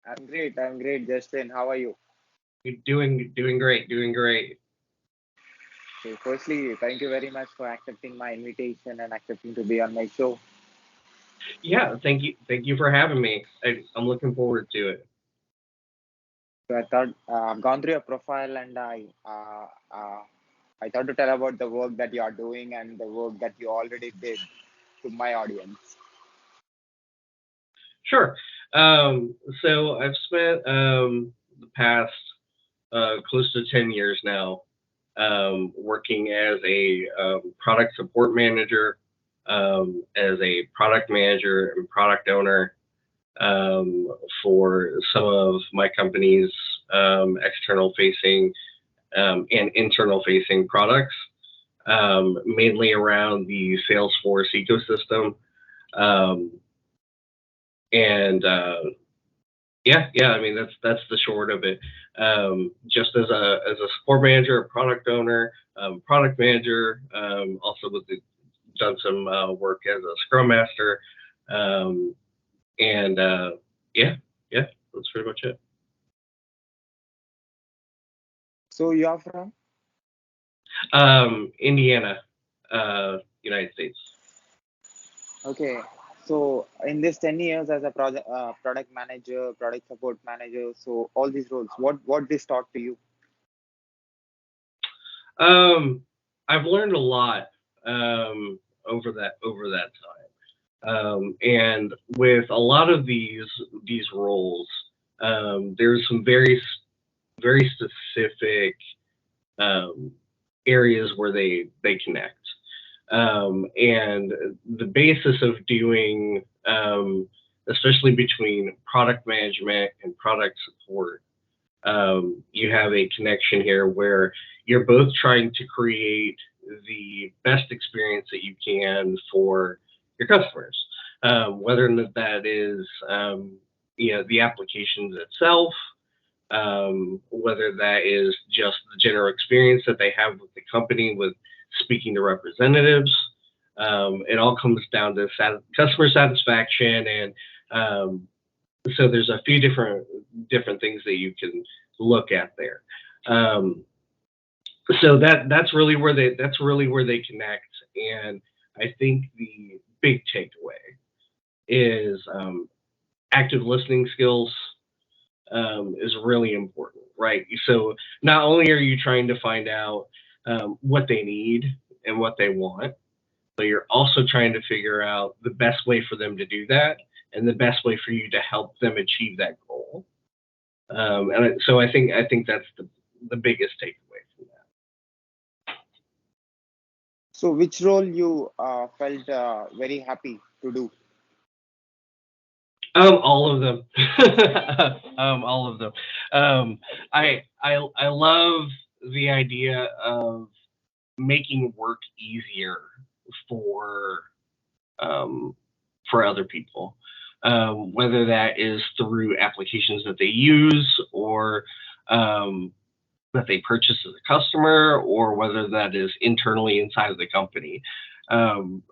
I'm great, Justin. How are you? You're doing great, doing great. So, firstly, thank you very much for accepting my invitation and accepting to be on my show. Yeah, thank you for having me. I'm looking forward to it. So, I thought I've gone through your profile and I thought to tell about the work that you are doing and the work that you already did to my audience. Sure. So I've spent the past close to 10 years now working as a product support manager, as a product manager and product owner um, for some of my company's external facing and internal facing products, mainly around the Salesforce ecosystem. Um, and yeah, I mean that's the short of it. Just as a support manager, a product owner, product manager, also done some work as a scrum master, um, and yeah, yeah, that's pretty much it. So, you are from? Indiana, United States. Okay. So, in this 10 years as a product manager, product support manager, so all these roles, what this taught to you? Um, I've learned a lot over that time, and with a lot of these roles, there's some very specific um, areas where they connect, and the basis of doing, especially between product management and product support, you have a connection here where you're both trying to create the best experience that you can for your customers, whether that is the applications itself, whether that is just the general experience that they have with the company with speaking to representatives. It all comes down to customer satisfaction, and so there's a few different things that you can look at there. Um, so that's really where they connect, and I think the big takeaway is active listening skills is really important, right? So not only are you trying to find out what they need and what they want, but you're also trying to figure out the best way for them to do that and the best way for you to help them achieve that goal. So I think that's the biggest takeaway from So, which role you felt very happy to do? that. All of them. All of them. I love the idea of making work easier for um, for other people, whether that is through applications that they use or um, that they purchase as a customer, or whether that is internally inside of the company.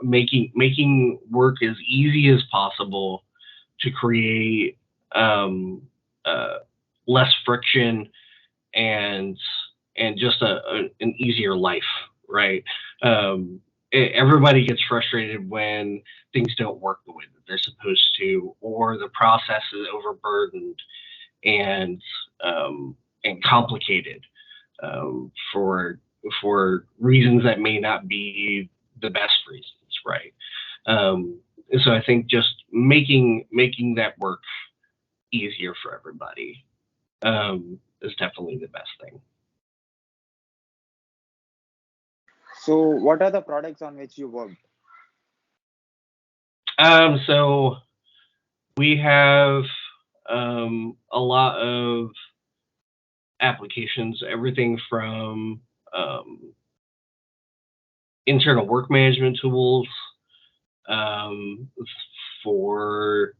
Making work as easy as possible to create um, uh, less friction and just an easier life, right? Everybody gets frustrated when things don't work the way that they're supposed to, or the process is overburdened and um, complicated for reasons that may not be the best reasons, right? Um, so I think just making that work easier for everybody is definitely the best thing. So, what are the products on which you worked? So we have a lot of applications, everything from um, internal work management tools um, for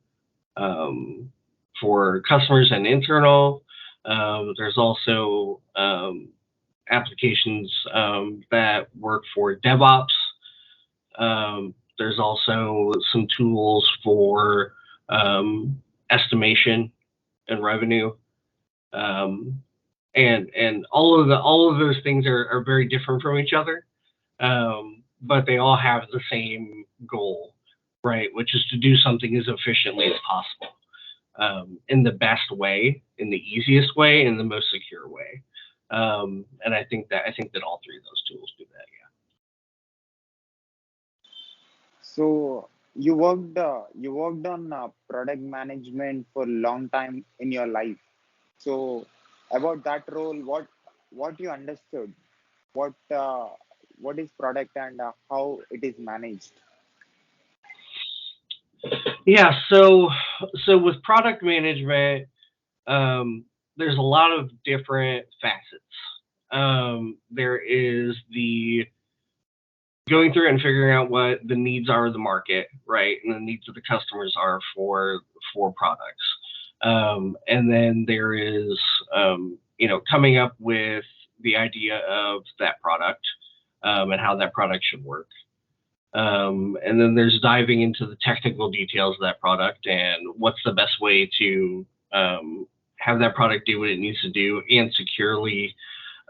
um, for customers and internal. There's also applications that work for DevOps. There's also some tools for estimation. and revenue. And all of those things are very different from each other, but they all have the same goal, right? Which is to do something as efficiently as possible, in the best way, in the easiest way, in the most secure way. And I think that all three of those tools do that. So you worked on product management for a long time in your life. So about that role, what you understood, what uh, what is product and how it is managed. Yeah. So with product management, um, there's a lot of different facets. There is the going through and figuring out what the needs are of the market, right, and the needs of the customers are for products. And then there is, coming up with the idea of that product, and how that product should work. And then there's diving into the technical details of that product and what's the best way to, have that product do what it needs to do and securely,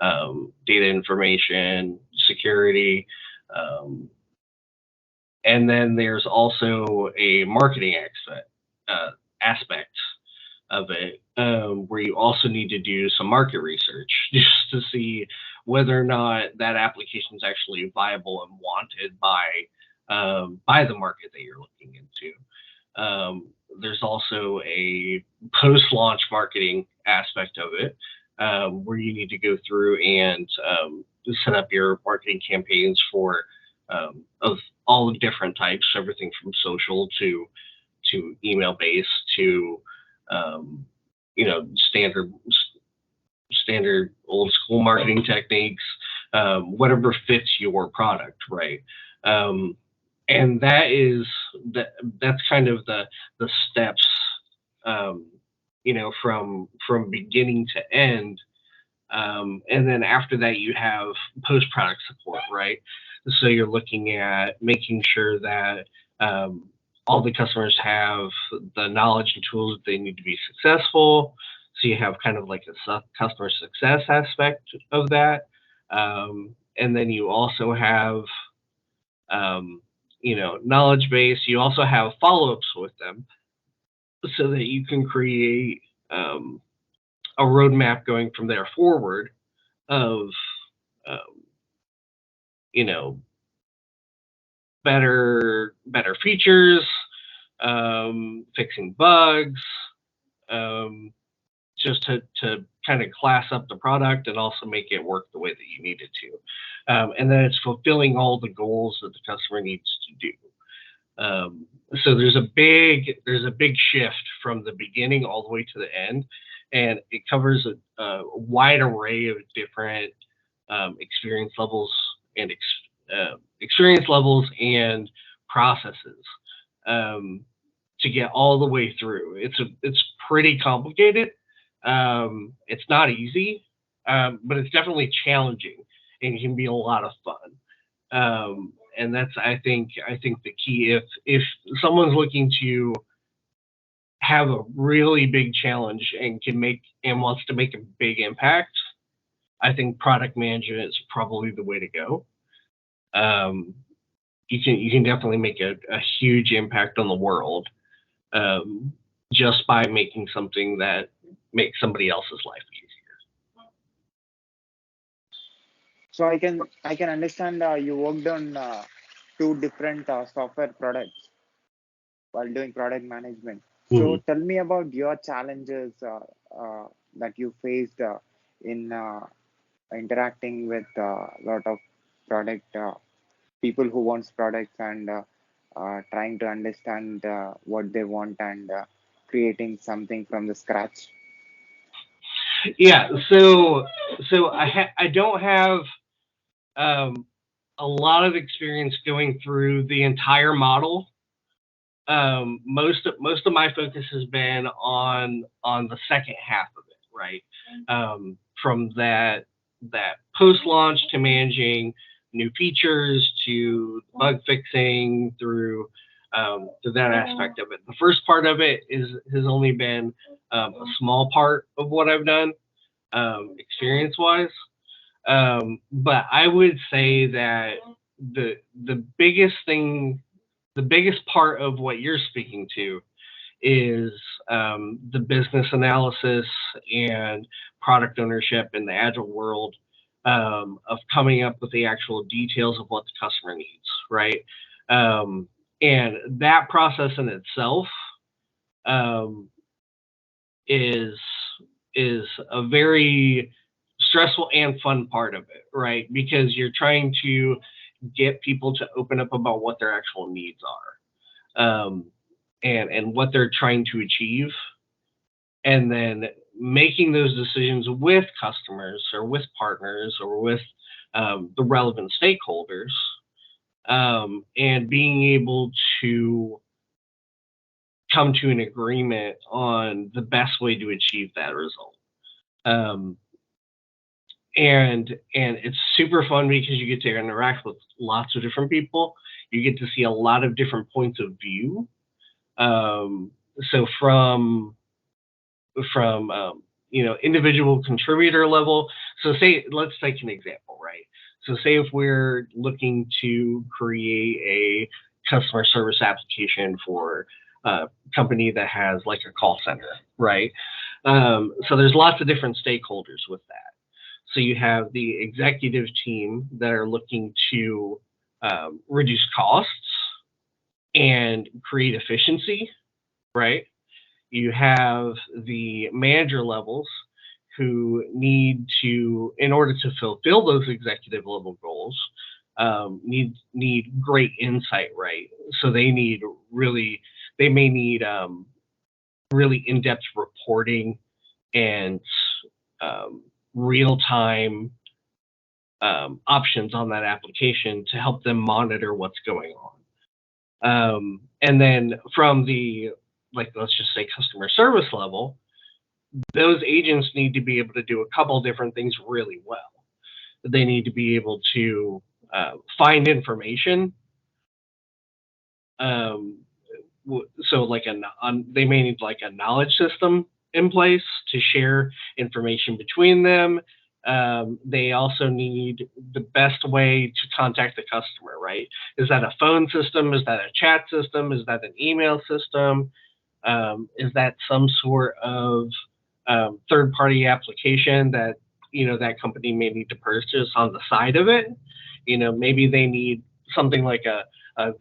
data information, security. Um, and then there's also a marketing aspect of it, where you also need to do some market research just to see whether or not that application is actually viable and wanted by the market that you're looking into. There's also a post-launch marketing aspect of it, where you need to go through and, set up your marketing campaigns for, of all the different types, everything from social to email based to, um, standard old school marketing techniques, whatever fits your product, right? Um, and that's kind of the steps, um, from beginning to end. And then after that, you have post product support, right? So you're looking at making sure that, all the customers have the knowledge and tools that they need to be successful. So you have kind of like a customer success aspect of that. And then you also have, knowledge base. You also have follow ups with them so that you can create, a roadmap going from there forward of, um, you know, better features, fixing bugs, um, just to kind of class up the product and also make it work the way that you need it to. And then it's fulfilling all the goals that the customer needs to do. So there's a big shift from the beginning all the way to the end, and it covers a wide array of different, experience levels and experience levels and processes, um, to get all the way through. It's pretty complicated. It's not easy, but it's definitely challenging and can be a lot of fun. And that's I think the key. If someone's looking to have a really big challenge and wants to make a big impact, I think product management is probably the way to go. Um, you can definitely make a huge impact on the world, um, just by making something that makes somebody else's life easier. So I can understand you worked on two different software products while doing product management. So Mhm. tell me about your challenges that you faced in interacting with a lot of product people who wants products and trying to understand what they want and creating something from the scratch. Yeah. So I don't have, um, a lot of experience going through the entire model. Most of my focus has been on the second half of it, right? From that post launch to managing new features to bug fixing through that aspect of it. The first part of it has only been, a small part of what I've done experience-wise. But I would say that the biggest thing, the biggest part of what you're speaking to is the business analysis and product ownership in the agile world, of coming up with the actual details of what the customer needs, right? And that process in itself um, is a very stressful and fun part of it, right? Because you're trying to get people to open up about what their actual needs are, and what they're trying to achieve, and then making those decisions with customers or with partners or with the relevant stakeholders, and being able to come to an agreement on the best way to achieve that result. Um, and it's super fun because you get to interact with lots of different people. You get to see a lot of different points of view. So from individual contributor level. So let's take an example, right? So say if we're looking to create a customer service application for a company that has like a call center, right? So there's lots of different stakeholders with that. So you have the executive team that are looking to reduce costs and create efficiency, right? You have the manager levels who need to, in order to fulfill those executive level goals, need great insight, right? So they may need really in-depth reporting and real-time options on that application to help them monitor what's going on. And then from the, like, let's just say customer service level, those agents need to be able to do a couple different things really well. They need to be able to find information. So like they may need like a knowledge system in place to share information between them. They also need the best way to contact the customer, right? Is that a phone system? Is that a chat system? Is that an email system? Is that some sort of third-party application that that company may need to purchase on the side of it? Maybe they need something like a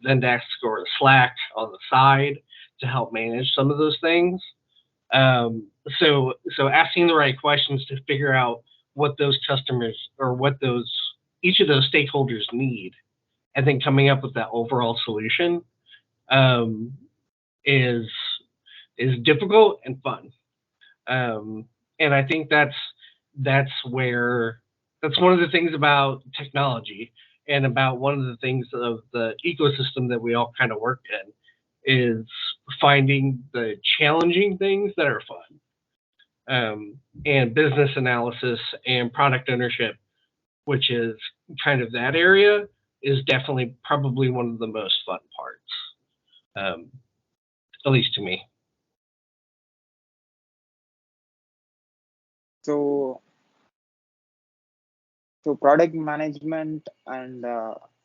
Zendesk or a Slack on the side to help manage some of those things. So asking the right questions to figure out what those customers or what each of those stakeholders need, and then coming up with that overall solution is difficult and fun. And I think that's one of the things about technology, and about one of the things of the ecosystem that we all kind of work in, is finding the challenging things that are fun. And business analysis and product ownership, which is kind of that area, is definitely probably one of the most fun parts, at least to me. So product management, and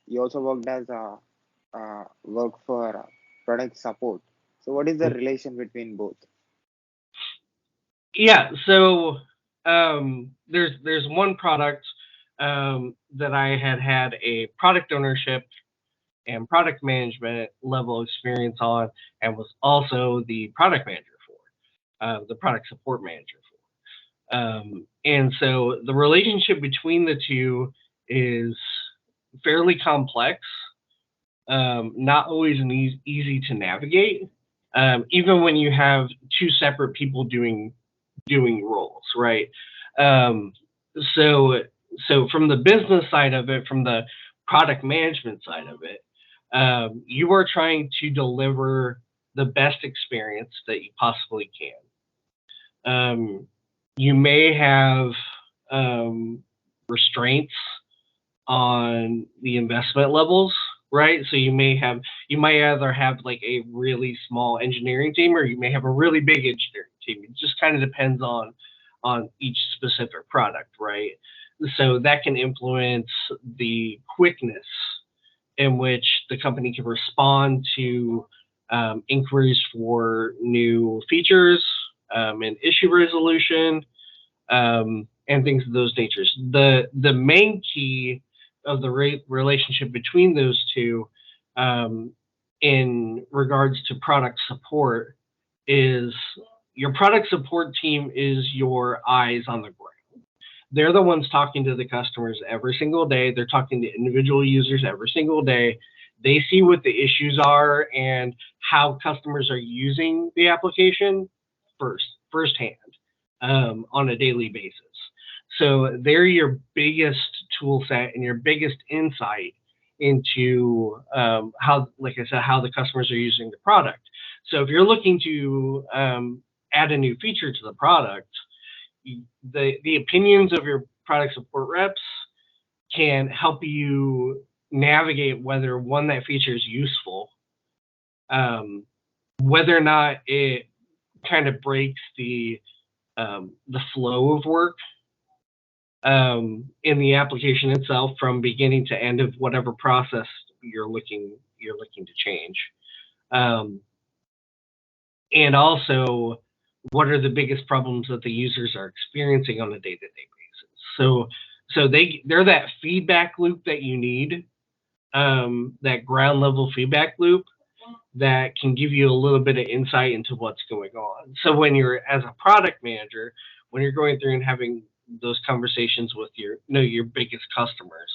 you also worked as a work for product support. So what is the relation between both? Yeah, so there's one product that I had a product ownership and product management level experience on, and was also the product manager for, the product support manager for. And so the relationship between the two is fairly complex, not always easy to navigate, even when you have two separate people doing roles, right? So from the business side of it, from the product management side of it, you are trying to deliver the best experience that you possibly can. You may have restraints on the investment levels, right? So you might either have like a really small engineering team, or you may have a really big engineering team. It just kind of depends on each specific product, right? So that can influence the quickness in which the company can respond to inquiries for new features and issue resolution and things of those natures. The main key of the relationship between those two in regards to product support is your product support team is your eyes on the ground. They're the ones talking to the customers every single day. They're talking to individual users every single day. They see what the issues are and how customers are using the application firsthand on a daily basis. So they're your biggest tool set and your biggest insight into how, like I said, how the customers are using the product. So if you're looking to add a new feature to the product, the opinions of your product support reps can help you navigate whether that feature is useful, whether or not it kind of breaks the flow of work in the application itself from beginning to end of whatever process you're looking to change. And also, what are the biggest problems that the users are experiencing on a day-to-day basis? So they're that feedback loop that you need, that ground level feedback loop that can give you a little bit of insight into what's going on. So when you're, as a product manager, when you're going through and having those conversations with your biggest customers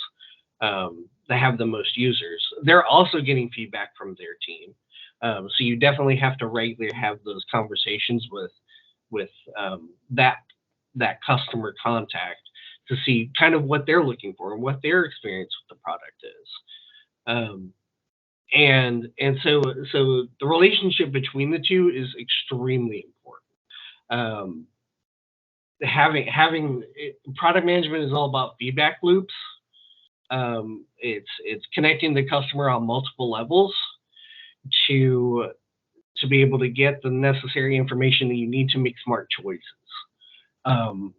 that have the most users, they're also getting feedback from their team. So you definitely have to regularly have those conversations with that customer contact to see kind of what they're looking for and what their experience with the product is. And so the relationship between the two is extremely important. Having product management is all about feedback loops. It's connecting the customer on multiple levels to be able to get the necessary information that you need to make smart choices.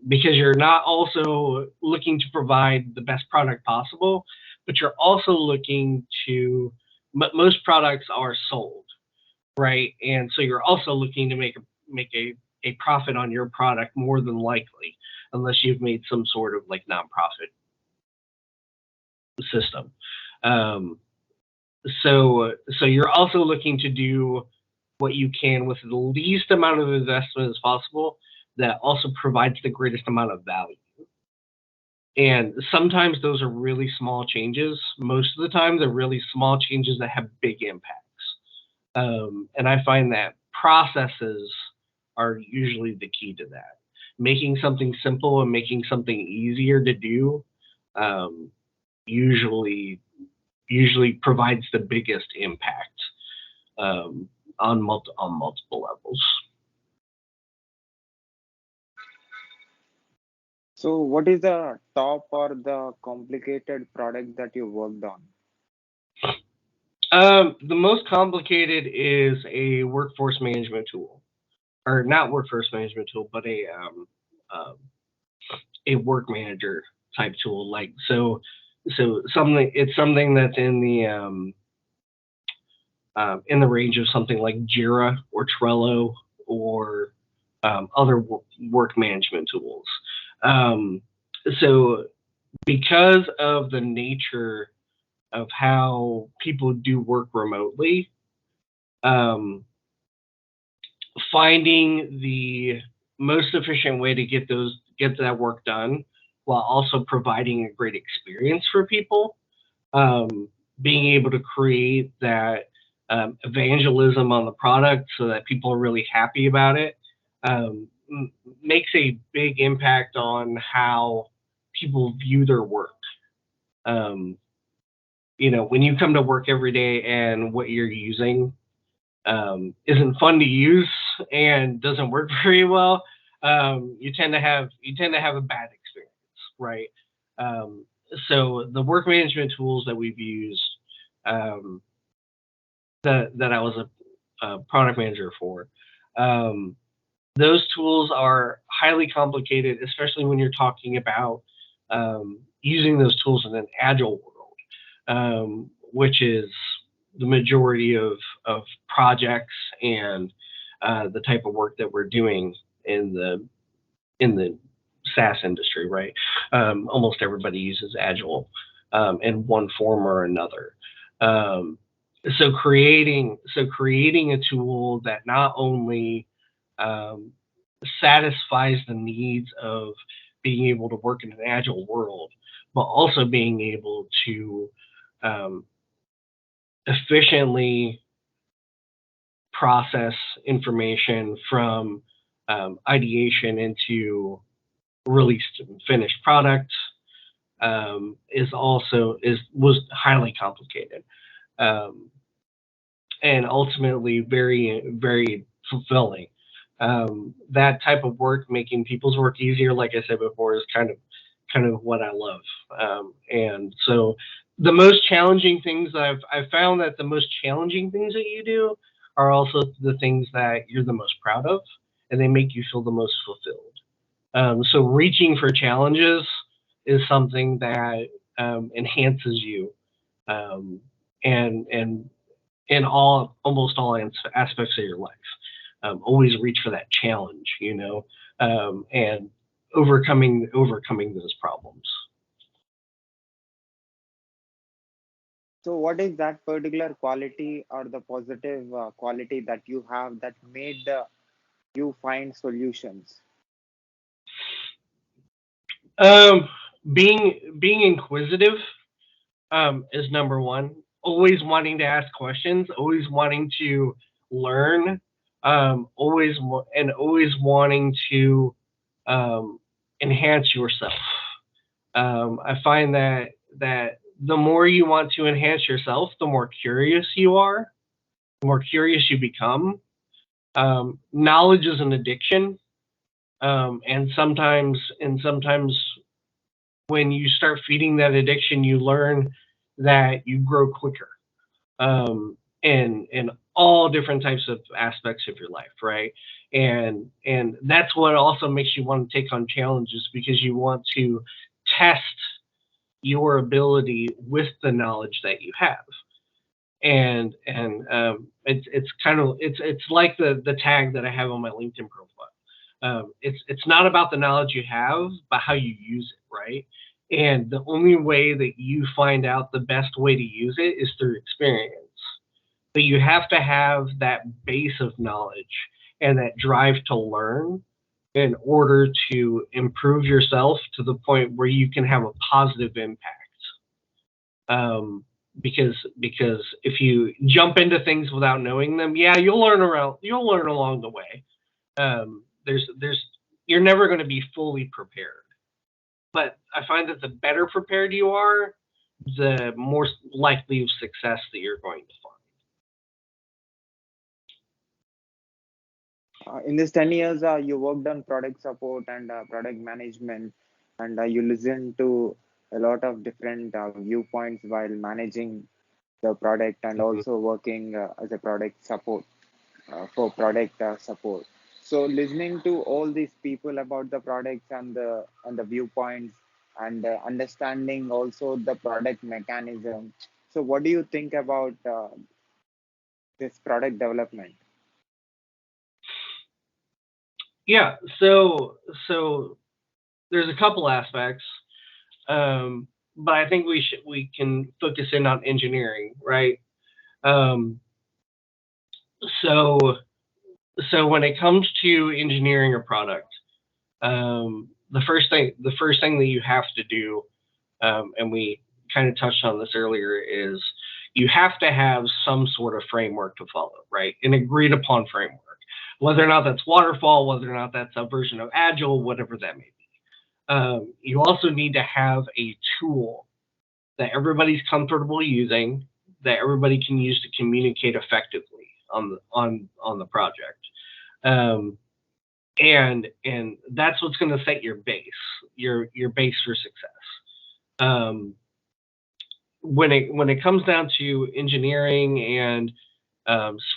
Because you're not also looking to provide the best product possible, but you're also looking to, most products are sold, right? And so you're also looking to make a profit on your product more than likely, unless you've made some sort of like nonprofit system. So you're also looking to do what you can with the least amount of investment as possible that also provides the greatest amount of value. And sometimes those are really small changes. Most of the time, they're really small changes that have big impacts. And I find that processes are usually the key to that. Making something simple and making something easier to do usually provides the biggest impact on multiple levels. So, what is the top or the complicated product that you worked on? The most complicated is a workforce management tool, or not workforce management tool, but a work manager type tool. Like so something that's in the range of something like Jira or Trello or other work management tools. So because of the nature of how people do work remotely, finding the most efficient way to get that work done while also providing a great experience for people, being able to create that evangelism on the product so that people are really happy about it, makes a big impact on how people view their work. When you come to work every day and what you're using isn't fun to use and doesn't work very well, you tend to have a bad experience, right? So the work management tools that we've used, that I was a product manager for, those tools are highly complicated, especially when you're talking about using those tools in an agile world, which is the majority of projects and the type of work that we're doing in the SaaS industry, right? Almost everybody uses agile in one form or another. So creating a tool that not only satisfies the needs of being able to work in an agile world, but also being able to efficiently process information from ideation into released finished product was highly complicated, and ultimately very fulfilling. That type of work, making people's work easier, like I said before, is kind of what I love. And so the most challenging things I've found that the most challenging things that you do are also the things that you're the most proud of, and they make you feel the most fulfilled. So reaching for challenges is something that enhances you, and in almost all aspects of your life. Always reach for that challenge, and overcoming those problems. So, what is that particular quality or the positive quality that you have that made you find solutions? Um, being inquisitive is number one. Always wanting to ask questions, always wanting to learn, always wanting to enhance yourself. I find that the more you want to enhance yourself, the more curious you are, the more curious you become. Knowledge is an addiction, and sometimes when you start feeding that addiction, you learn that you grow quicker, in all different types of aspects of your life, right? And that's what also makes you want to take on challenges, because you want to test your ability with the knowledge that you have. And it's like the tag that I have on my LinkedIn profile. It's not about the knowledge you have, but how you use it, right? And the only way that you find out the best way to use it is through experience. But you have to have that base of knowledge and that drive to learn in order to improve yourself to the point where you can have a positive impact. Um, because if you jump into things without knowing them, yeah, you'll learn along the way. There's You're never going to be fully prepared, but I find that the better prepared you are, the more likely of success that you're going to In these 10 years, you worked on product support and product management, and you listened to a lot of different viewpoints while managing the product and find. also working as a product support for product support. So listening to all these people about the products and the viewpoints and understanding also the product mechanism. So what do you think about this product development? Yeah, so there's a couple aspects, but I think we can focus in on engineering, right? Um, so so when it comes to engineering a product, the first thing that you have to do, and we kind of touched on this earlier, is you have to have some sort of framework to follow, right? An agreed upon framework, whether or not that's waterfall, whether or not that's a version of agile, whatever that may be. You also need to have a tool that everybody's comfortable using, that everybody can use to communicate effectively on the project. Um, and that's what's going to set your base, your base for success. Um, when it comes down to engineering and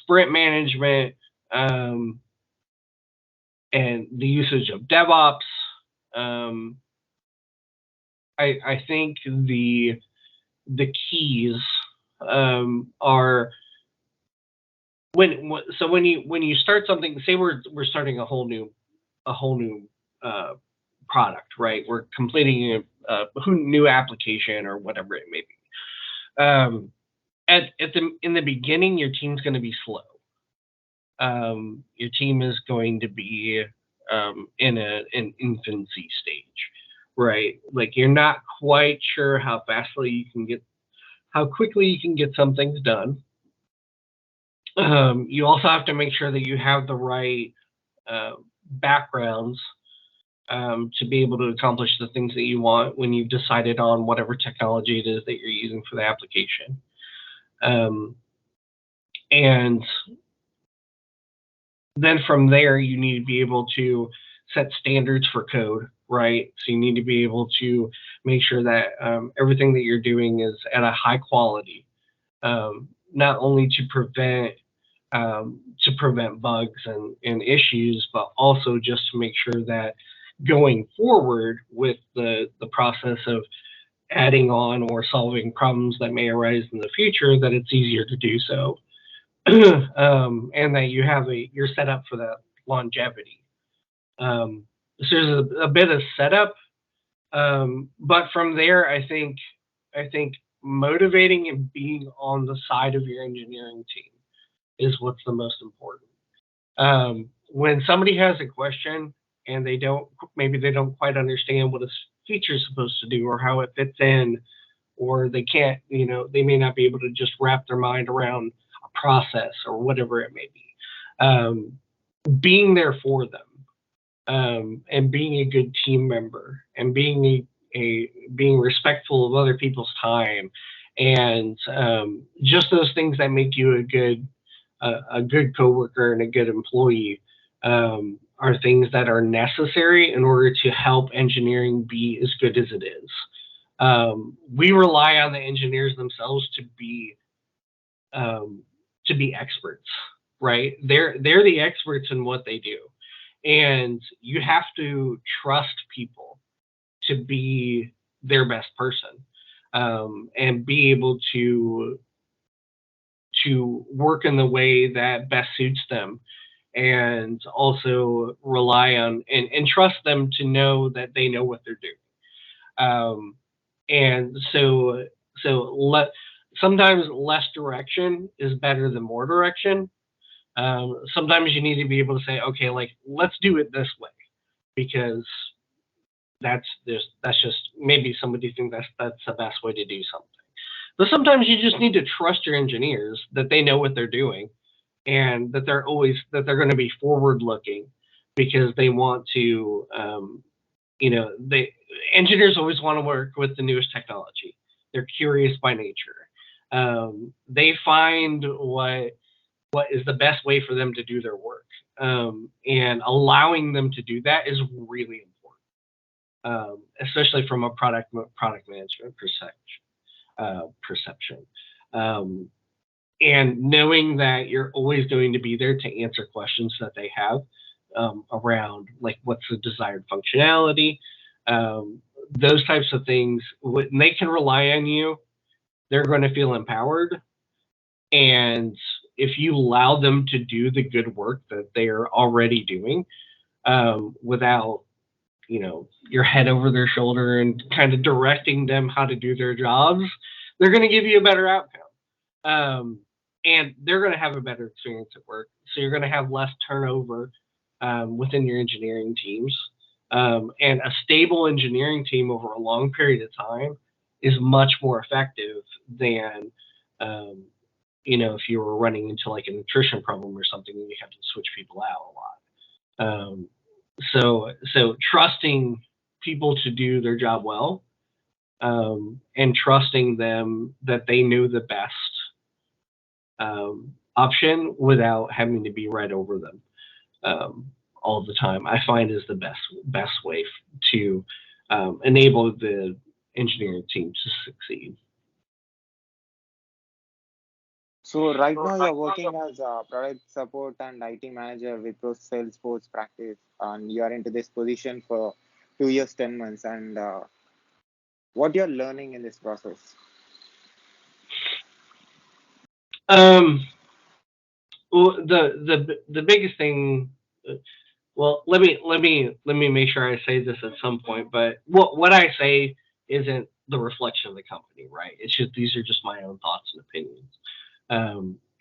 sprint management, um, and the usage of DevOps. I think the keys are when you start something. Say we're starting a whole new product, right? We're completing a new application or whatever it may be. In the beginning, your team's going to be slow. Your team is going to be in an infancy stage, right? Like you're not quite sure how quickly you can get some things done. You also have to make sure that you have the right backgrounds to be able to accomplish the things that you want when you've decided on whatever technology it is that you're using for the application. And then from there, you need to be able to set standards for code, right? So you need to be able to make sure that everything that you're doing is at a high quality, not only to prevent bugs and issues, but also just to make sure that going forward with the process of adding on or solving problems that may arise in the future, that it's easier to do so. And that you're set up for that longevity. So there's a bit of setup, but from there, I think motivating and being on the side of your engineering team is what's the most important. When somebody has a question and maybe they don't quite understand what a feature is supposed to do or how it fits in, or they can't, they may not be able to just wrap their mind around a process or whatever it may be. Being there for them, and being a good team member, and being respectful of other people's time, and just those things that make you a good coworker and a good employee are things that are necessary in order to help engineering be as good as it is. We rely on the engineers themselves to be experts, right? They're the experts in what they do, and you have to trust people to be their best person, and be able to work in the way that best suits them, and also rely on and trust them to know that they know what they're doing. And sometimes less direction is better than more direction. Sometimes you need to be able to say, okay, like, let's do it this way, because that's just maybe somebody thinks that's the best way to do something. But sometimes you just need to trust your engineers that they know what they're doing, and that they're going to be forward looking, because they want to, engineers always want to work with the newest technology. They're curious by nature. They find what is the best way for them to do their work, and allowing them to do that is really important, especially from a product management perception. And knowing that you're always going to be there to answer questions that they have around, like, what's the desired functionality, those types of things. When they can rely on you, they're going to feel empowered. And if you allow them to do the good work that they are already doing, without, your head over their shoulder and kind of directing them how to do their jobs, they're going to give you a better outcome. And they're going to have a better experience at work. So you're going to have less turnover within your engineering teams. And a stable engineering team over a long period of time is much more effective than, if you were running into like an attrition problem or something, and you have to switch people out a lot. So trusting people to do their job well, and trusting them that they know the best option without having to be right over them all the time, I find is the best way to enable the engineering team to succeed. So right now you're working as a product support and IT manager with Wipro Salesforce practice, and you are into this position for 2 years, 10 months. And what you're learning in this process? Um, well, the biggest thing. Well, let me make sure I say this at some point. But what I say isn't the reflection of the company, right? It's just these are just my own thoughts and opinions.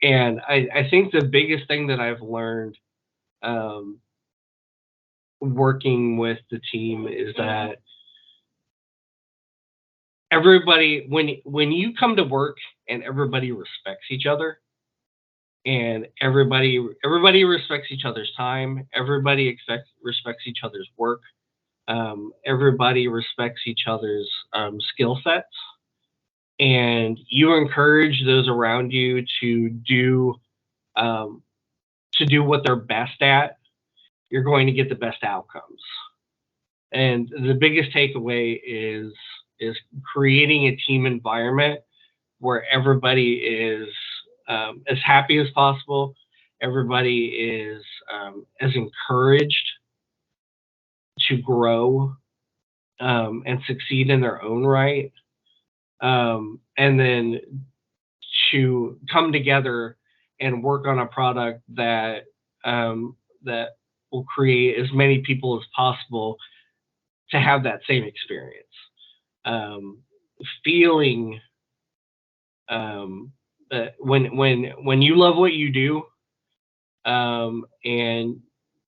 And I think the biggest thing that I've learned um, working with the team is that everybody, when you come to work and everybody respects each other, and everybody respects each other's time, everybody respects each other's work, everybody respects each other's skill sets, and you encourage those around you um, to do what they're best at, you're going to get the best outcomes. And the biggest takeaway is creating a team environment where everybody is as happy as possible. Everybody is as encouraged to grow and succeed in their own right, and then to come together and work on a product that will create as many people as possible to have that same experience. Um, Feeling when you love what you do, and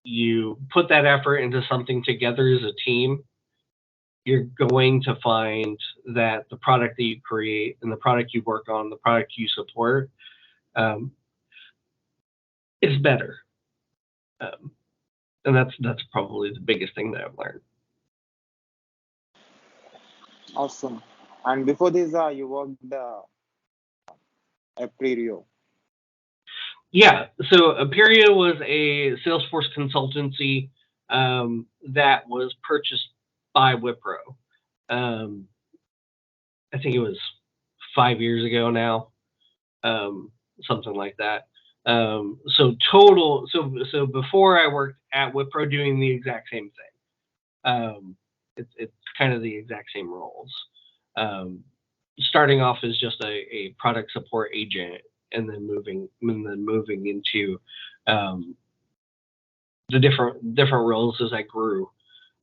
you put that effort into something together as a team, you're going to find that the product that you create and the product you work on, the product you support, um, is better. Um, and that's probably the biggest thing that I've learned. Awesome. And before this, you worked at Prerio. Yeah, so Aperia was a Salesforce consultancy that was purchased by Wipro. Um, I think it was 5 years ago now, something like that. So before I worked at Wipro doing the exact same thing. It's kind of the exact same roles. Um, Starting off as just a product support agent, and then moving into um, the different roles as I grew,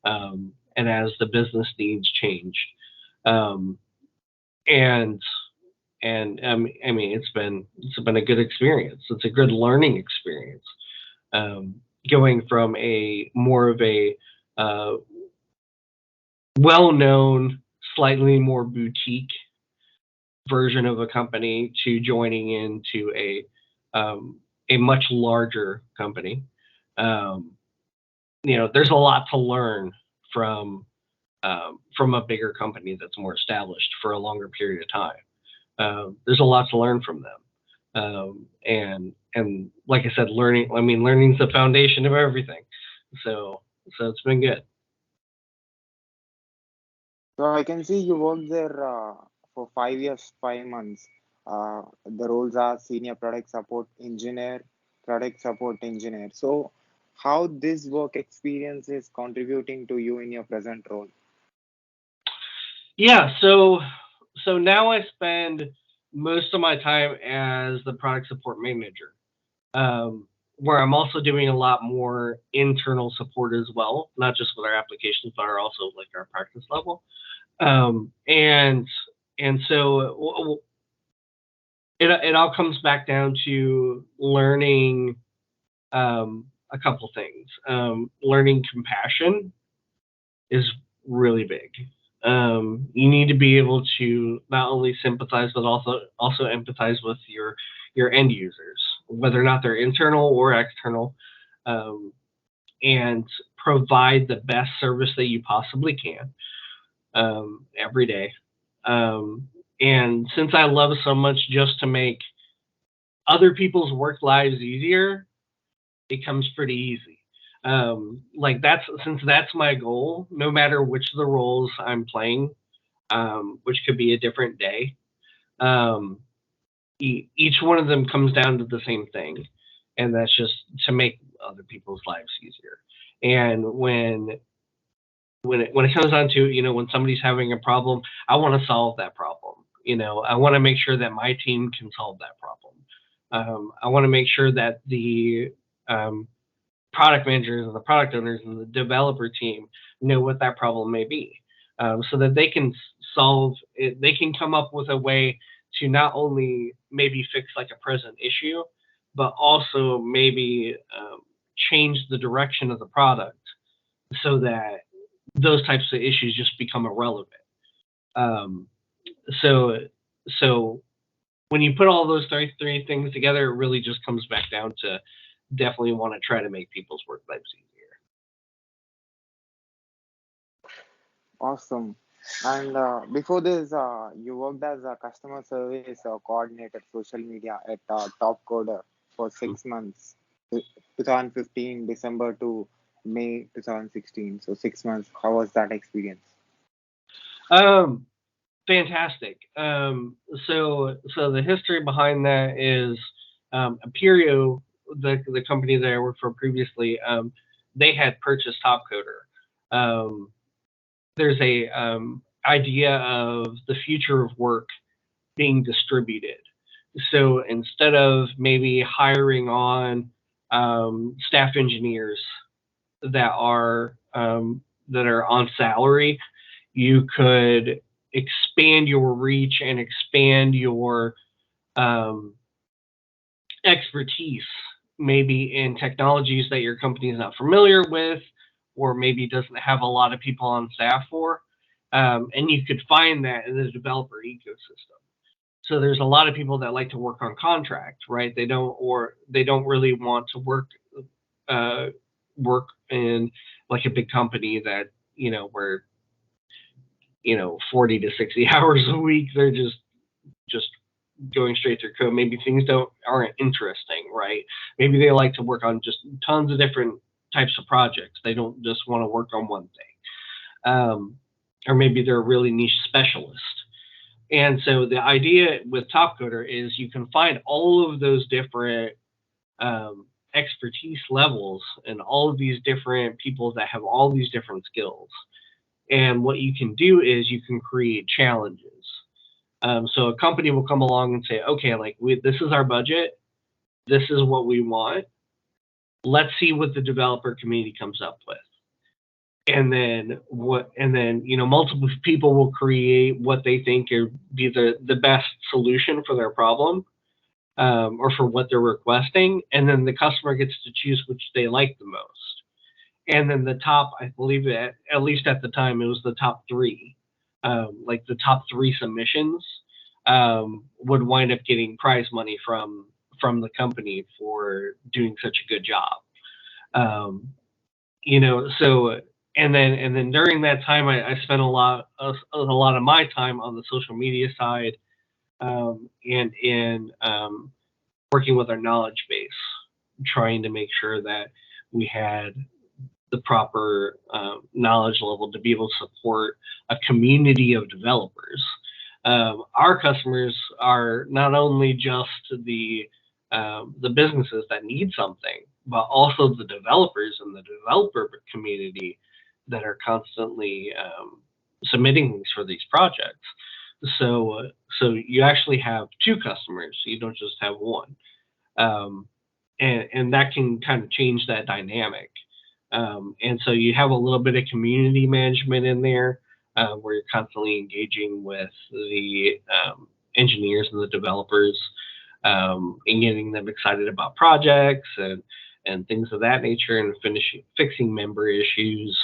and as the business needs changed. Um, and I mean it's been a good experience. It's a good learning experience. Um, Going from a more of a uh, well-known, slightly more boutique version of a company to joining into a much larger company. Um, there's a lot to learn from from a bigger company that's more established for a longer period of time. There's a lot to learn from them, and like I said, learning. I mean, learning's the foundation of everything. So it's been good. So I can see you worked there for 5 years, 5 months. The roles are senior product support engineer, product support engineer. So how this work experience is contributing to you in your present role? Yeah, so now I spend most of my time as the product support manager, where I'm also doing a lot more internal support as well, not just with our applications, but also like our practice level. And so it all comes back down to learning a couple things. Learning compassion is really big. You need to be able to not only sympathize but also empathize with your end users, whether or not they're internal or external, um, and provide the best service that you possibly can every day. Um, and since I love so much just to make other people's work lives easier, it comes pretty easy. Like that's my goal, no matter which of the roles I'm playing, which could be a different day. Um, each one of them comes down to the same thing, and that's just to make other people's lives easier. And when it comes down to, when somebody's having a problem, I want to solve that problem. I want to make sure that my team can solve that problem. I want to make sure that the product managers and the product owners and the developer team know what that problem may be, so that they can solve it. They can come up with a way to not only maybe fix like a present issue, but also maybe change the direction of the product so that those types of issues just become irrelevant. Um, so so when you put all those three things together, it really just comes back down to definitely want to try to make people's work lives easier. Awesome. And before this, you worked as a customer service coordinator, social media at Top Coder for 6 months, 2015 December to May 2016. So 6 months. How was that experience? Um, Fantastic. So the history behind that is Aperio, the company that I worked for previously. They had purchased Topcoder. Um, there's a idea of the future of work being distributed. So instead of maybe hiring on staff engineers that are on salary, you could expand your reach and expand your um, expertise, maybe in technologies that your company is not familiar with, or maybe doesn't have a lot of people on staff for. And you could find that in the developer ecosystem. So there's a lot of people that like to work on contract, right? They don't really want to uh, work in like a big company that, where 40 to 60 hours a week they're just going straight through code. Maybe things aren't interesting, right? Maybe they like to work on just tons of different types of projects. They don't just want to work on one thing. Or maybe they're a really niche specialist. And so the idea with Topcoder is you can find all of those different expertise levels and all of these different people that have all these different skills. And what you can do is you can create challenges. So a company will come along and say, okay, like this is our budget. This is what we want. Let's see what the developer community comes up with. And then multiple people will create what they think would be the best solution for their problem, or for what they're requesting. And then the customer gets to choose which they like the most. And then the top, I believe at least at the time, it was the top three. Like the top three submissions would wind up getting prize money from the company for doing such a good job. So and then during that time, I spent a lot of my time on the social media side, and in working with our knowledge base, trying to make sure that we had the proper knowledge level to be able to support a community of developers. Our customers are not only just the businesses that need something, but also the developers and the developer community that are constantly submitting things for these projects. So you actually have two customers. You don't just have one, and that can kind of change that dynamic. And so you have a little bit of community management in there, where you're constantly engaging with the engineers and the developers, and getting them excited about projects and things of that nature, and fixing member issues,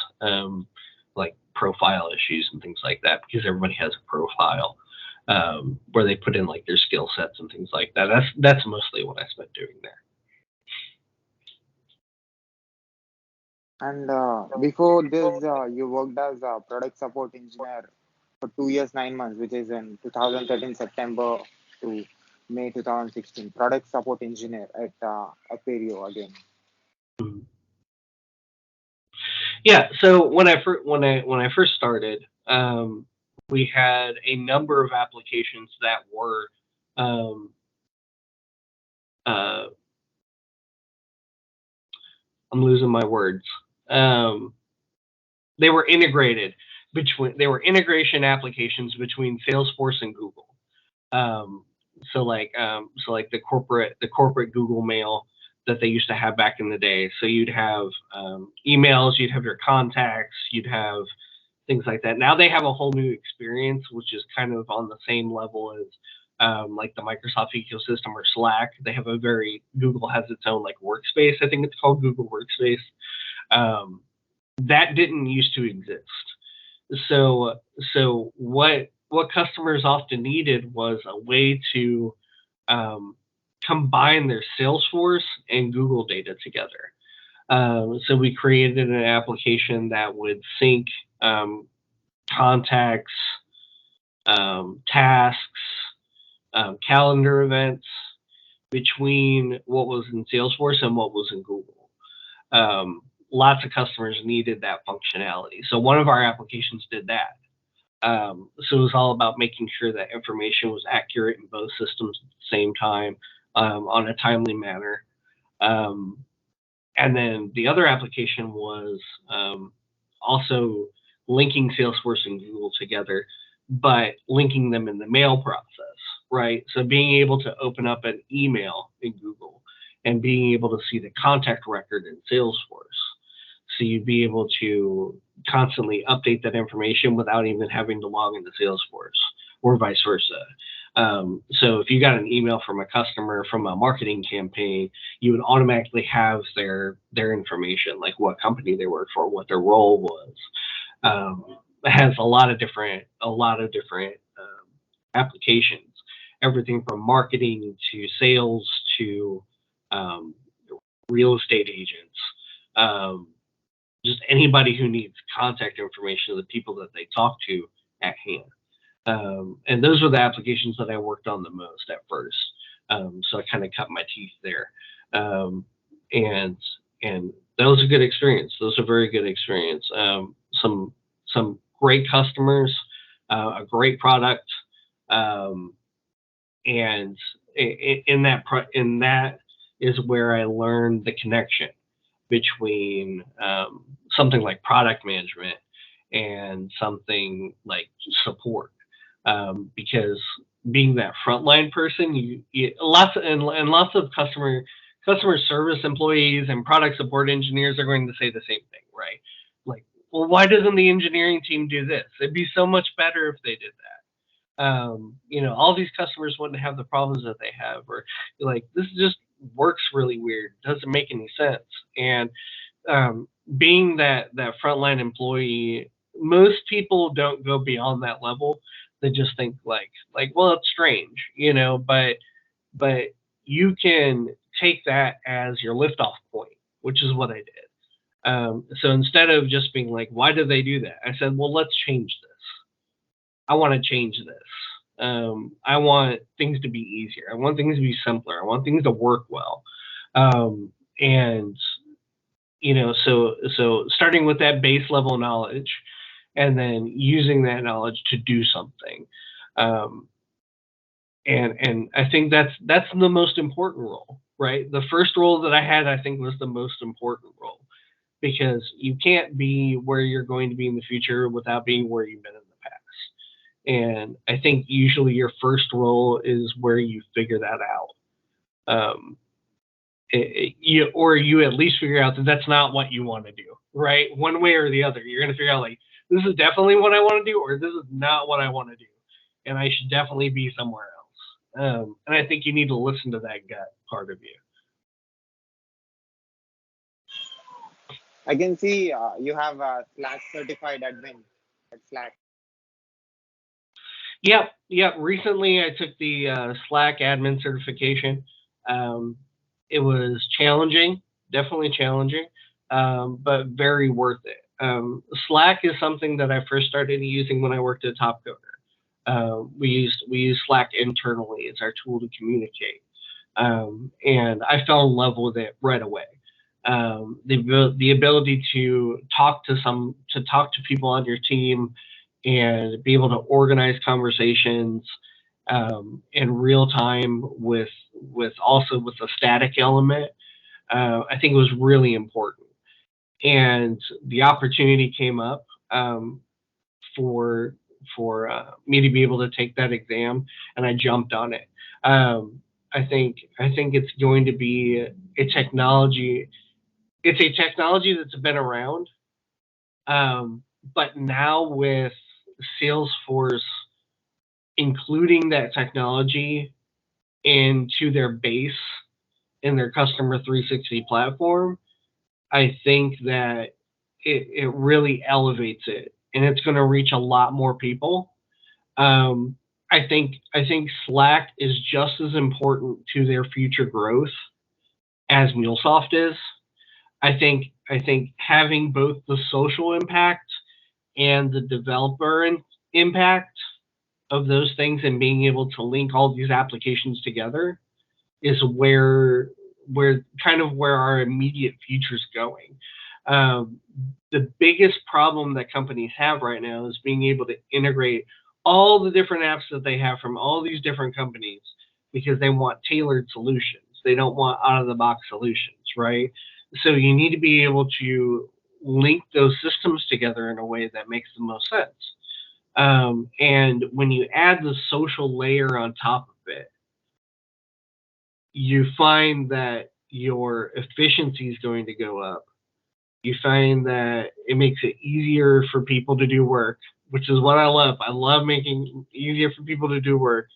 like profile issues and things like that, because everybody has a profile where they put in like their skill sets and things like that. That's mostly what I spent doing there. And before this, you worked as a product support engineer for 2 years, 9 months, which is in 2013 September to May 2016. Product support engineer at Aperio again. Yeah. So when I first started, we had a number of applications that were I'm losing my words. They were integrated they were integration applications between Salesforce and Google. Um, so like the corporate Google Mail that they used to have back in the day. So you'd have emails, you'd have your contacts, you'd have things like that. Now they have a whole new experience, which is kind of on the same level as like the Microsoft ecosystem or Slack. They have Google has its own like workspace. I think it's called Google Workspace. That didn't used to exist. So what customers often needed was a way to combine their Salesforce and Google data together. So we created an application that would sync contacts, tasks, calendar events between what was in Salesforce and what was in Google. Lots of customers needed that functionality. So one of our applications did that. So it was all about making sure that information was accurate in both systems at the same time on a timely manner. And then the other application was also linking Salesforce and Google together, but linking them in the mail process, right? So being able to open up an email in Google and being able to see the contact record in Salesforce. So you'd be able to constantly update that information without even having to log into Salesforce or vice versa. So if you got an email from a customer from a marketing campaign, you would automatically have their information, like what company they worked for, what their role was. It has a lot of different applications, everything from marketing to sales to real estate agents. Just anybody who needs contact information of the people that they talk to at hand. And those were the applications that I worked on the most at first. So I kind of cut my teeth there. And that was a good experience. Those are very good experience. Some great customers, a great product. And in that is where I learned the connection between something like product management and something like support, because being that frontline person, lots of customer service employees and product support engineers are going to say the same thing, right? Like, well, why doesn't the engineering team do this? It'd be so much better if they did that. All these customers wouldn't have the problems that they have, or like this just works really weird, doesn't make any sense. And being that frontline employee, most people don't go beyond that level. They just think like, well, it's strange, but you can take that as your liftoff point, which is what I did. So instead of just being like, why do they do that? I said, well, let's change this. I want to change this. I want things to be easier. I want things to be simpler. I want things to work well. So starting with that base level knowledge and then using that knowledge to do something. And I think that's the most important role, right? The first role that I had, I think, was the most important role, because you can't be where you're going to be in the future without being where you've been in the past. And I think usually your first role is where you figure that out. You at least figure out that that's not what you want to do, right? One way or the other, you're going to figure out like, this is definitely what I want to do, or this is not what I want to do, and I should definitely be somewhere else. And I think you need to listen to that gut part of you. I can see you have a Slack certified admin at Slack. Yep. Recently, I took the Slack admin certification. It was challenging, definitely challenging, but very worth it. Slack is something that I first started using when I worked at Topcoder. We use Slack internally. It's our tool to communicate, and I fell in love with it right away. The ability to talk to people on your team and be able to organize conversations in real time with also with a static element. I think it was really important, and the opportunity came up for me to be able to take that exam, and I jumped on it. I think it's going to be a technology. It's a technology that's been around, but now with Salesforce including that technology into their base in their customer 360 platform, I think that it really elevates it, and it's going to reach a lot more people. Um, I think Slack is just as important to their future growth as MuleSoft is. I think having both the social impact and the developer impact of those things and being able to link all these applications together is where our immediate future is going. Um, the biggest problem that companies have right now is being able to integrate all the different apps that they have from all these different companies because they want tailored solutions. They don't want out of the box solutions, right? So you need to be able to link those systems together in a way that makes the most sense. And when you add the social layer on top of it, you find that your efficiency is going to go up. You find that it makes it easier for people to do work, which is what I love. I love making it easier for people to do work.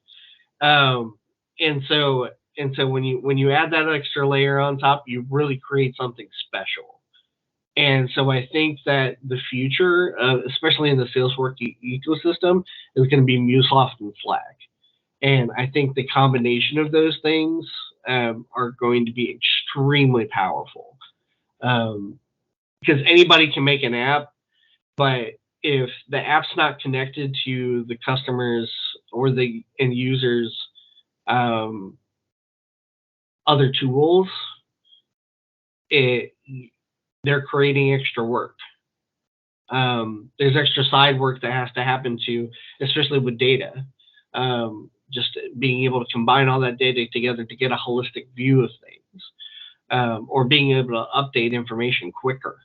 Um, and so when you add that extra layer on top, you really create something special. And so I think that the future, especially in the Salesforce ecosystem, is going to be MuleSoft and Slack. And I think the combination of those things are going to be extremely powerful. Um, because anybody can make an app, but if the app's not connected to the customers or the end users' um, other tools, it they're creating extra work. There's extra side work that has to happen to, especially with data. Just being able to combine all that data together to get a holistic view of things, or being able to update information quicker.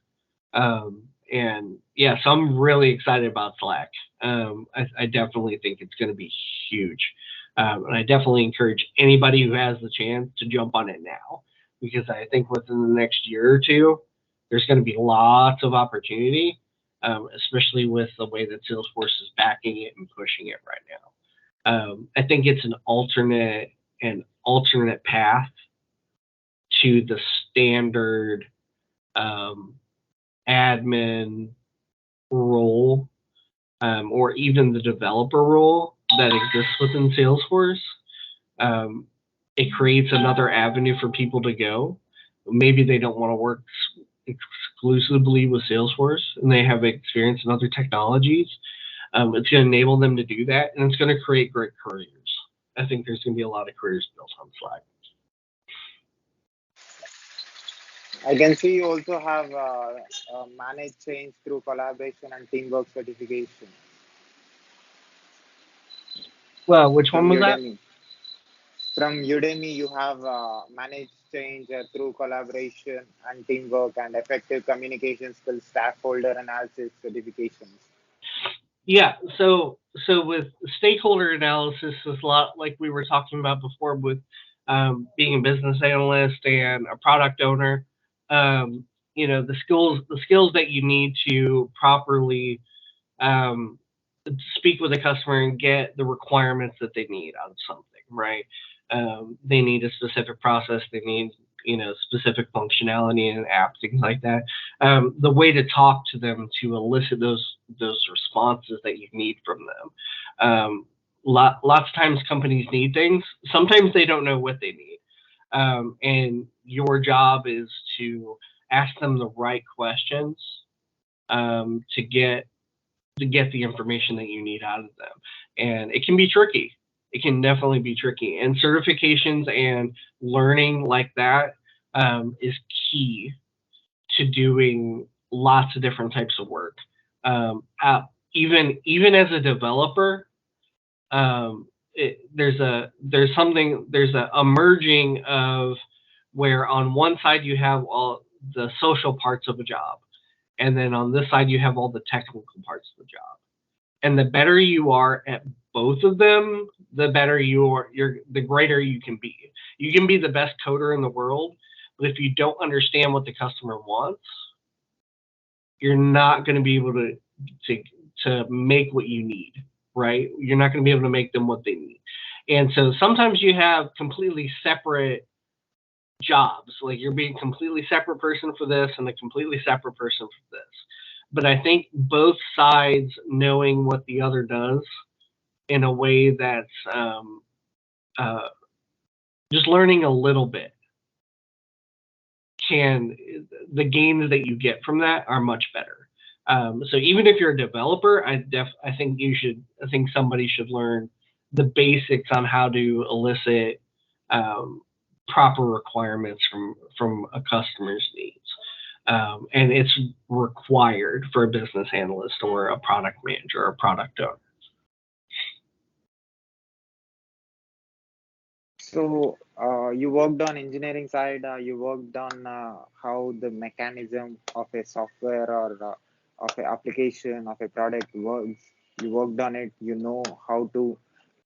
And yeah, so I'm really excited about Slack. I definitely think it's going to be huge. And I definitely encourage anybody who has the chance to jump on it now, because I think within the next year or two, there's going to be lots of opportunity, especially with the way that Salesforce is backing it and pushing it right now. I think it's an alternate path to the standard um, admin role, or even the developer role that exists within Salesforce. Um, it creates another avenue for people to go. Maybe they don't want to work exclusively with Salesforce and they have experience in other technologies. It's going to enable them to do that, and it's going to create great careers. I think there's going to be a lot of careers built on Slack. I can see you also have managed change through collaboration and teamwork certification Well, which one from was that? Udemy. From Udemy, you have managed change through collaboration and teamwork and effective communication skills, stakeholder analysis certifications. Yeah, so with stakeholder analysis is a lot like we were talking about before with being a business analyst and a product owner. Um, the skills that you need to properly um, speak with a customer and get the requirements that they need out of something, right? They need a specific process. They need specific functionality in an app, things like that. The way to talk to them to elicit those responses that you need from them. Lots of times companies need things. Sometimes they don't know what they need, and your job is to ask them the right questions to get the information that you need out of them. And it can be tricky. It can definitely be tricky. And certifications and learning like that is key to doing lots of different types of work. Um, uh, even as a developer, there's a merging of where on one side you have all the social parts of a job, and then on this side you have all the technical parts of the job. And the better you are at both of them, the better the greater you can be. You can be the best coder in the world, but if you don't understand what the customer wants, you're not going to be able to make what you need, right? You're not going to be able to make them what they need. And so sometimes you have completely separate jobs, like you're being a completely separate person for this and a completely separate person for this. But I think both sides knowing what the other does in a way that's uh, just learning a little bit, the gains that you get from that are much better. So even if you're a developer, I think somebody should learn the basics on how to elicit proper requirements from a customer's needs. And it's required for a business analyst or a product manager or a product owner. So you worked on engineering side. You worked on how the mechanism of a software or of an application of a product works. You worked on it. You know how to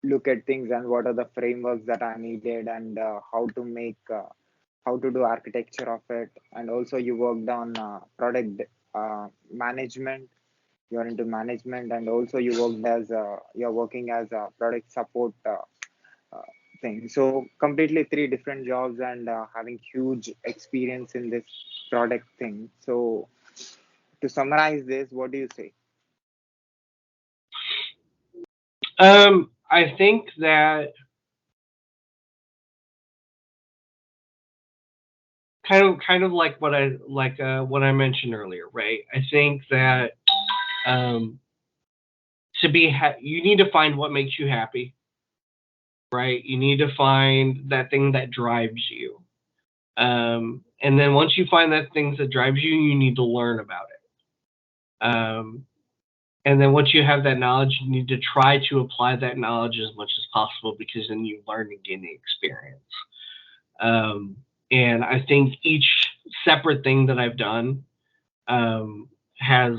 look at things and what are the frameworks that are needed and how to do architecture of it. And also you worked on product management. You're into management, and also you're working as a product support. Uh, Thing. So completely three different jobs and having huge experience in this product thing. So to summarize this, what do you say? I think that kind of like what I mentioned earlier, right? I think that um, you need to find what makes you happy, right? You need to find that thing that drives you. And then once you find that thing that drives you, you need to learn about it. And then once you have that knowledge, you need to try to apply that knowledge as much as possible because then you learn and gain the experience. And I think each separate thing that I've done has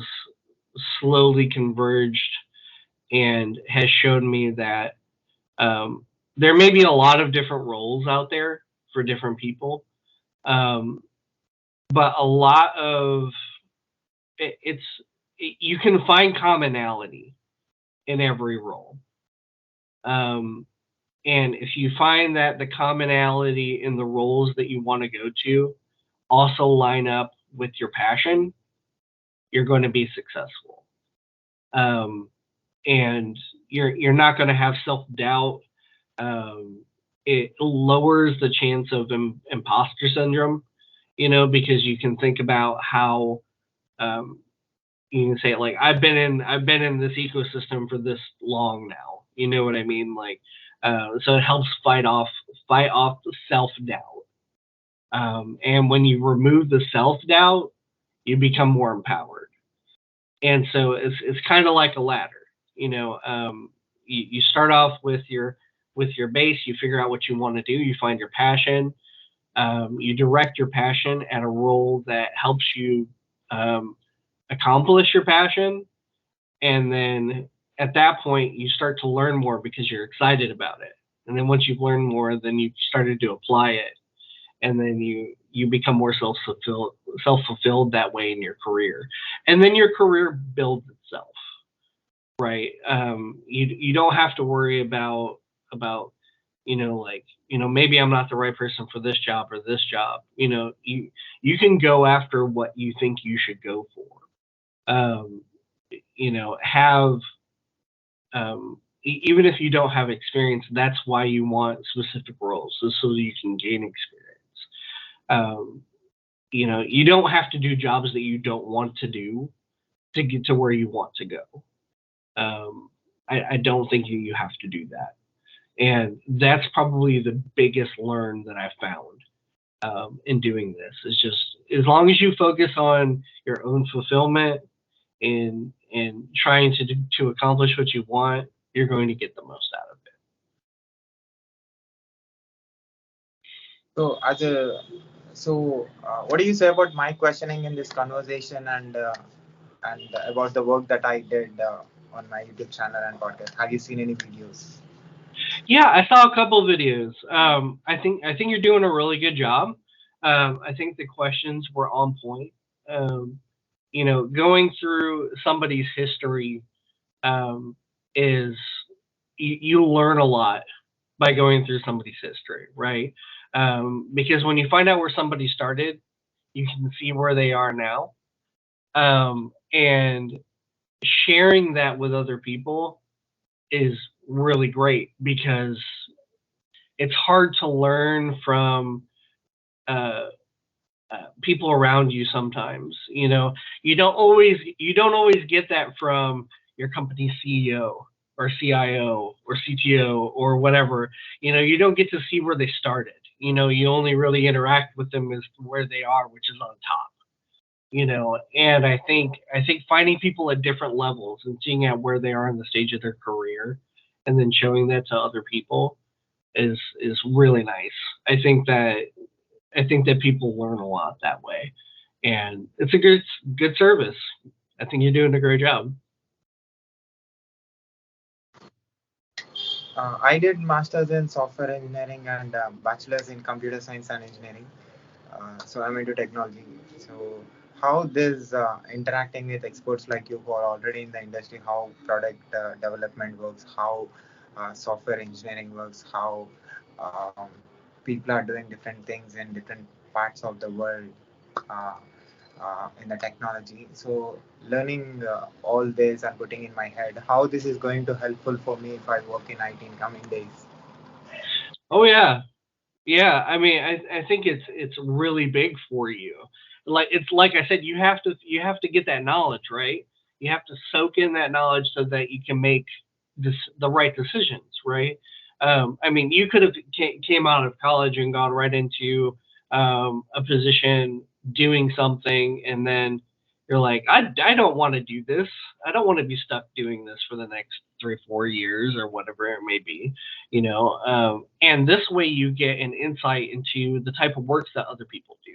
slowly converged and has shown me that there may be a lot of different roles out there for different people, but a lot of you can find commonality in every role. And if you find that the commonality in the roles that you want to go to also line up with your passion, you're going to be successful. And you're not going to have self-doubt. It lowers the chance of imposter syndrome, because you can think about how you can say like I've been in this ecosystem for this long now. You know what I mean? Like so it helps fight off self-doubt. And when you remove the self-doubt, you become more empowered. And so it's kind of like a ladder. You start off with your base, you figure out what you want to do, you find your passion, you direct your passion at a role that helps you accomplish your passion, and then at that point you start to learn more because you're excited about it. And then once you've learned more, then you started to apply it, and then you become more self-fulfilled that way in your career, and then your career builds itself, right? You don't have to worry about maybe I'm not the right person for this job or this job. You can go after what you think you should go for. Have even if you don't have experience, that's why you want specific roles, so you can gain experience. You don't have to do jobs that you don't want to do to get to where you want to go. I don't think you have to do that. And that's probably the biggest learn that I've found in doing this, is just as long as you focus on your own fulfillment and trying to accomplish what you want, you're going to get the most out of it. So, what do you say about my questioning in this conversation and about the work that I did on my YouTube channel and podcast? Have you seen any videos? Yeah, I saw a couple of videos. I think you're doing a really good job. I think the questions were on point. Um, going through somebody's history um, is you learn a lot by going through somebody's history, right? Because when you find out where somebody started, you can see where they are now, and sharing that with other people is really great because it's hard to learn from uh, people around you sometimes. You don't always get that from your company's CEO or CIO or CTO or whatever. You don't get to see where they started. You only really interact with them as to where they are, which is on top. And I think finding people at different levels and seeing at where they are in the stage of their career and then showing that to other people is really nice. I think that I think that people learn a lot that way, and it's a good service. I think you're doing a great job. I did masters in software engineering and bachelor's in computer science and engineering. So I'm into technology. So how this interacting with experts like you who are already in the industry, how product development works, how software engineering works, how um, people are doing different things in different parts of the world. Uh, in the technology. So learning all this and putting in my head how this is going to helpful for me if I work in IT in coming days. Oh yeah, yeah. I mean, I think it's really big for you. It's like I said, you have to get that knowledge, right? You have to soak in that knowledge so that you can make the right decisions, right? I mean, you could have came out of college and gone right into a position doing something, and then you're like, I don't want to do this. I don't want to be stuck doing this for the next 3 4 years or whatever it may be, and this way you get an insight into the type of works that other people do.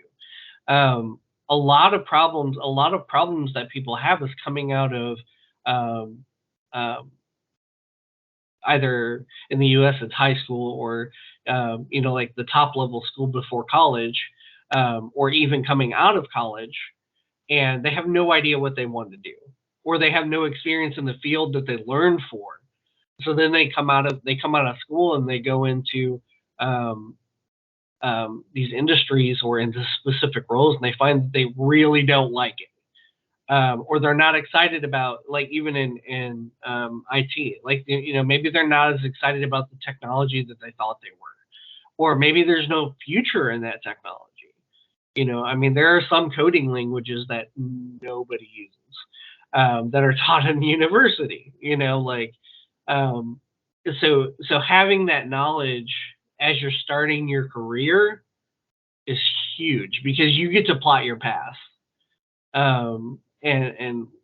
A lot of problems that people have is coming out of um, um, either in the U.S. it's high school or like the top level school before college, or even coming out of college, and they have no idea what they want to do, or they have no experience in the field that they learned for. So then they come out of school and they go into um, these industries or into specific roles, and they find that they really don't like it, or they're not excited about, like, even in IT, like, maybe they're not as excited about the technology that they thought they were, or maybe there's no future in that technology. I mean, there are some coding languages that nobody uses, that are taught in university. Um, so having that knowledge as you're starting your career is huge because you get to plot your path. And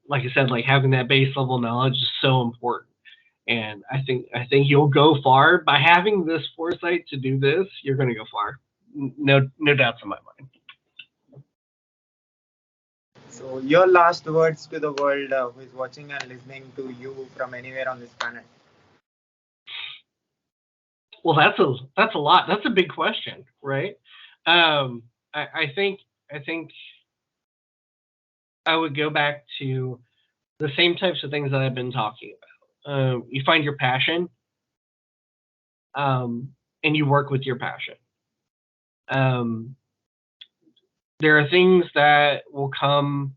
like I said, like having that base level knowledge is so important. And I think you'll go far by having this foresight to do this. You're going to go far, no doubts in my mind. So your last words to the world who is watching and listening to you from anywhere on this planet. Well, that's a lot. That's a big question, right? I think I would go back to the same types of things that I've been talking about. You find your passion, and you work with your passion. Um, there are things that will come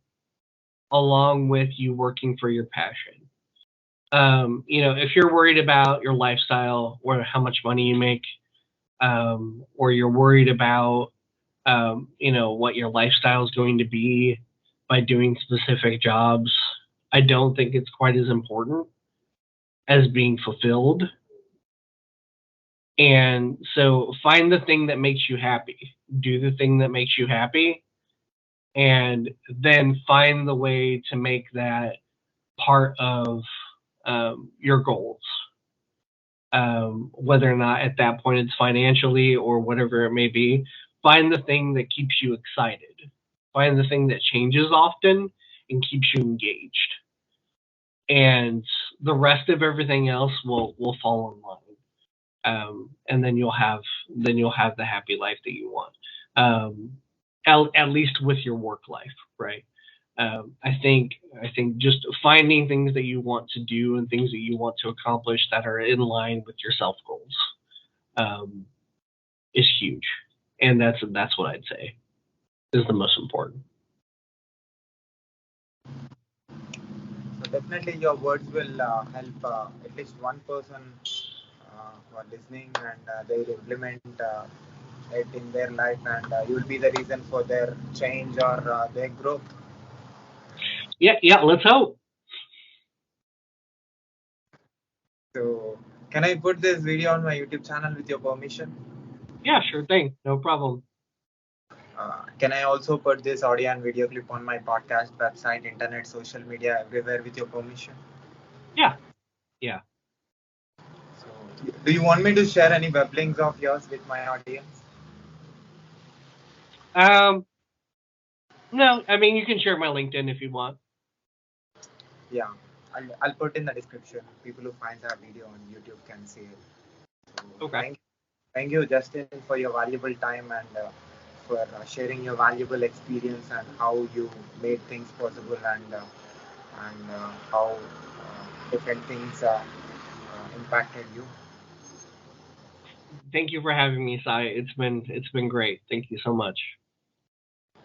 along with you working for your passion. If you're worried about your lifestyle or how much money you make, or you're worried about, what your lifestyle is going to be by doing specific jobs, I don't think it's quite as important as being fulfilled. And so find the thing that makes you happy, do the thing that makes you happy, and then find the way to make that part of your goals. whether or not at that point it's financially or whatever it may be. Find the thing that keeps you excited. Find the thing that changes often and keeps you engaged. And the rest of everything else will fall in line. And then you'll have the happy life that you want. At least with your work life, right? I think just finding things that you want to do and things that you want to accomplish that are in line with your self goals is huge, and that's what I'd say is the most important. So definitely your words will help at least one person who are listening, and they will implement it in their life, and you will be the reason for their change or their growth. Yeah, let's hope. So can I put this video on my YouTube channel with your permission? Yeah, sure thing, no problem. Can I also put this audio and video clip on my podcast, website, internet, social media, everywhere with your permission? Yeah. So, do you want me to share any web links of yours with my audience? No, I mean you can share my LinkedIn if you want. Yeah, I'll put in the description. People who find our video on YouTube can see it. So, Okay. thank you, Justin, for your valuable time and for sharing your valuable experience and how you made things possible, and how different things impacted you. Thank you for having me, Sai. It's been great. Thank you so much.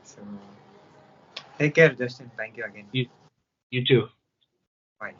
So take care, Justin. Thank you again. You too. Bye.